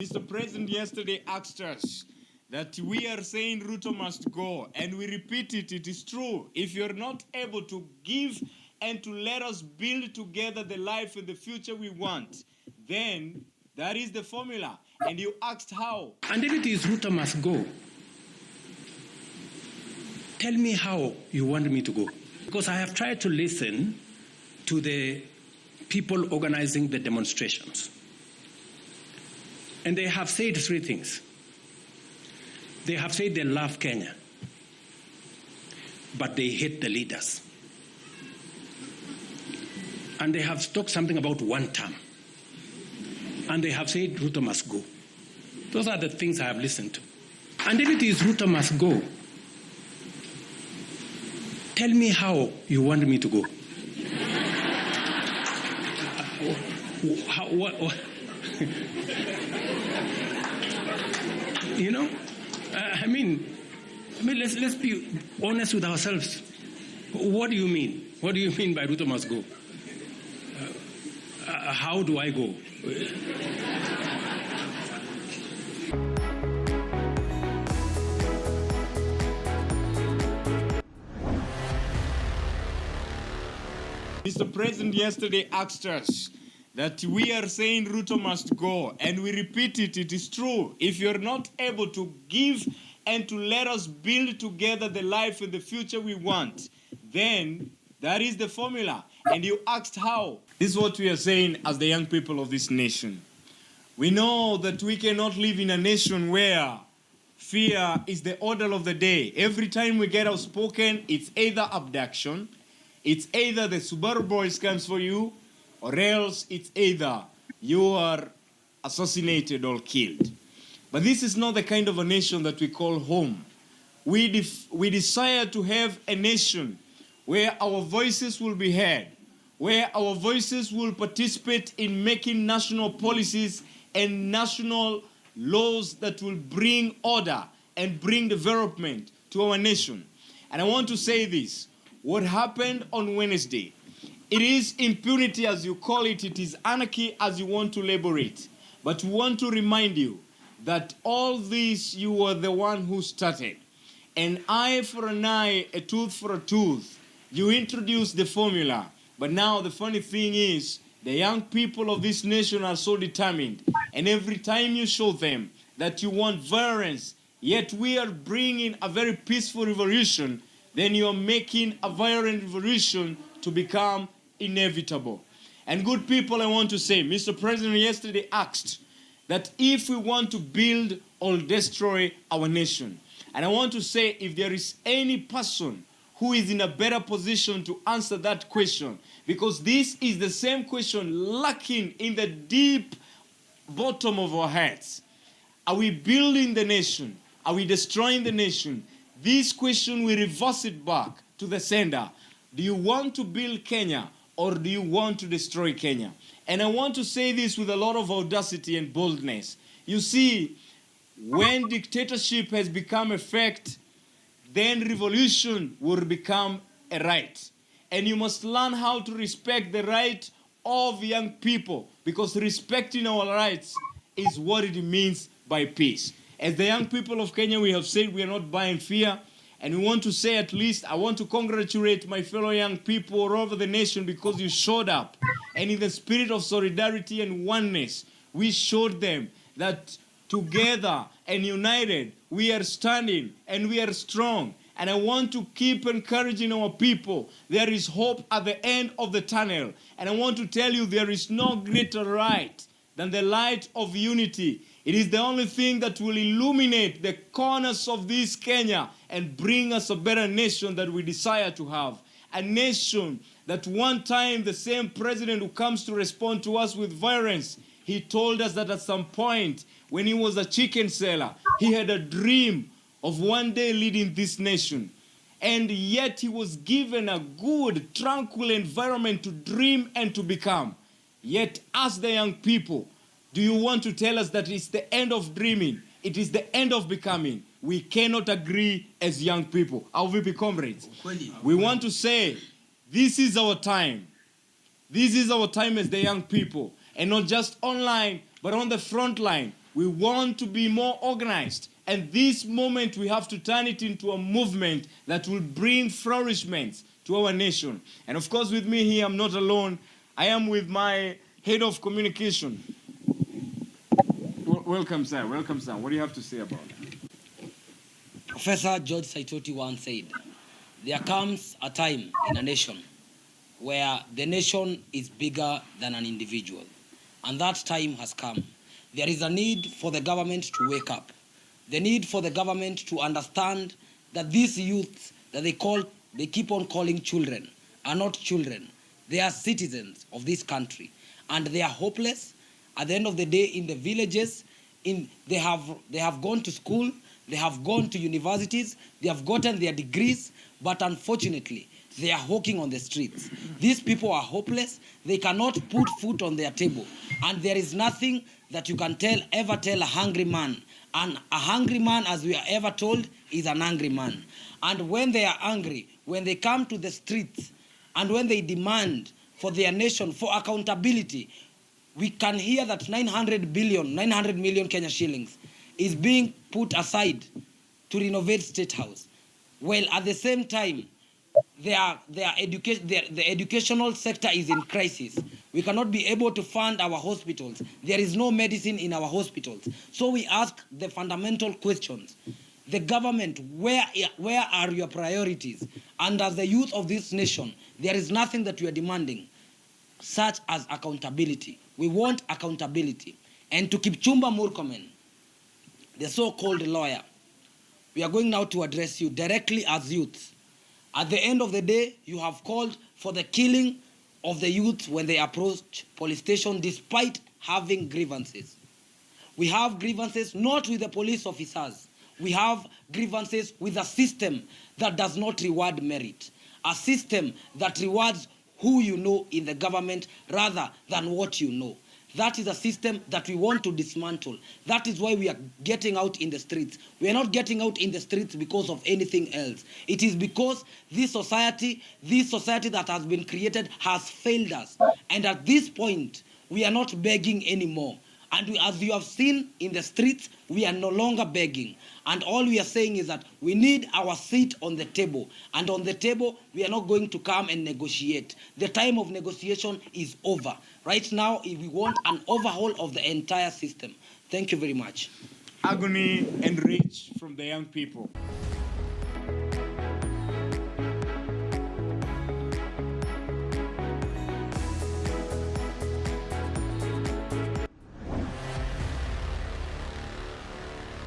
Mr. President yesterday asked us that we are saying Ruto must go, and we repeat it, it is true. If you're not able to give and to let us build together the life and the future we want, then that is the formula. And you asked how. And if it is Ruto must go, tell me how you want me to go. Because I have tried to listen to the people organizing the demonstrations. And they have said three things. They have said they love Kenya, but they hate the leaders. And they have talked something about one term. And they have said Ruto must go. Those are the things I have listened to. And if it is Ruto must go, tell me how you want me to go. What? You know, I mean, let's be honest with ourselves. What do you mean? What do you mean by Ruto must go? How do I go? Mr. President yesterday asked us that we are saying Ruto must go, and we repeat it, it is true. If you're not able to give and to let us build together the life and the future we want, then that is the formula. And you asked how. This is what we are saying as the young people of this nation. We know that we cannot live in a nation where fear is the order of the day. Every time we get outspoken, it's either abduction, it's either the Subaru Boys comes for you, or else it's either you are assassinated or killed. But this is not the kind of a nation that we call home. We desire to have a nation where our voices will be heard, where our voices will participate in making national policies and national laws that will bring order and bring development to our nation. And I want to say this, what happened on Wednesday, it is impunity as you call it, it is anarchy as you want to label it. But we want to remind you that all this you were the one who started. An eye for an eye, a tooth for a tooth. You introduced the formula. But now the funny thing is, the young people of this nation are so determined. And every time you show them that you want violence, yet we are bringing a very peaceful revolution, then you are making a violent revolution to become inevitable. And good people, I want to say, Mr. President yesterday asked that if we want to build or destroy our nation, and I want to say if there is any person who is in a better position to answer that question, because this is the same question lurking in the deep bottom of our heads. Are we building the nation? Are we destroying the nation? This question, we reverse it back to the sender. Do you want to build Kenya, or do you want to destroy Kenya? And I want to say this with a lot of audacity and boldness. You see, when dictatorship has become a fact, then revolution will become a right. And you must learn how to respect the right of young people, because respecting our rights is what it means by peace. As the young people of Kenya, we have said we are not buying fear. And we want to say, at least, I want to congratulate my fellow young people all over the nation, because you showed up. And in the spirit of solidarity and oneness, we showed them that together and united, we are standing and we are strong. And I want to keep encouraging our people. There is hope at the end of the tunnel. And I want to tell you, there is no greater light than the light of unity. It is the only thing that will illuminate the corners of this Kenya and bring us a better nation that we desire to have. A nation that one time the same president who comes to respond to us with violence, he told us that at some point when he was a chicken seller, he had a dream of one day leading this nation. And yet he was given a good, tranquil environment to dream and to become. Yet as the young people, do you want to tell us that it's the end of dreaming? It is the end of becoming. We cannot agree as young people. Our VP comrades. We want to say, this is our time. This is our time as the young people. And not just online, but on the front line, We want to be more organized. And this moment, we have to turn it into a movement that will bring flourishment to our nation. And of course, with me here, I'm not alone. I am with my head of communication. Welcome, sir. Welcome, sir. What do you have to say about that? Professor George Saitoti once said, there comes a time in a nation where the nation is bigger than an individual. And that time has come. There is a need for the government to wake up. The need for the government to understand that these youths that they keep on calling children are not children. They are citizens of this country. And they are hopeless. At the end of the day, in the villages, they have gone to school, they have gone to universities, they have gotten their degrees, but unfortunately, they are hawking on the streets. These people are hopeless. They cannot put food on their table. And there is nothing that you can ever tell a hungry man. And a hungry man, as we are ever told, is an angry man. And when they are angry, when they come to the streets, and when they demand for their nation, for accountability, we can hear that 900 million Kenya shillings is being put aside to renovate State House. Well, at the same time, the educational sector is in crisis. We cannot be able to fund our hospitals. There is no medicine in our hospitals. So we ask the fundamental questions. The government, where are your priorities? And as the youth of this nation, there is nothing that we are demanding, such as accountability. We want accountability. And to Kipchumba Murkomen, the so-called lawyer, we are going now to address you directly as youths. At the end of the day, you have called for the killing of the youth when they approach police station despite having grievances. We have grievances not with the police officers. We have grievances with a system that does not reward merit. A system that rewards who you know in the government rather than what you know. That is a system that we want to dismantle. That is why we are getting out in the streets. We are not getting out in the streets because of anything else. It is because this society that has been created has failed us. And at this point, we are not begging anymore. And as you have seen in the streets, we are no longer begging. And all we are saying is that we need our seat on the table. And on the table, we are not going to come and negotiate. The time of negotiation is over. Right now, we want an overhaul of the entire system. Thank you very much. Agony and rage from the young people.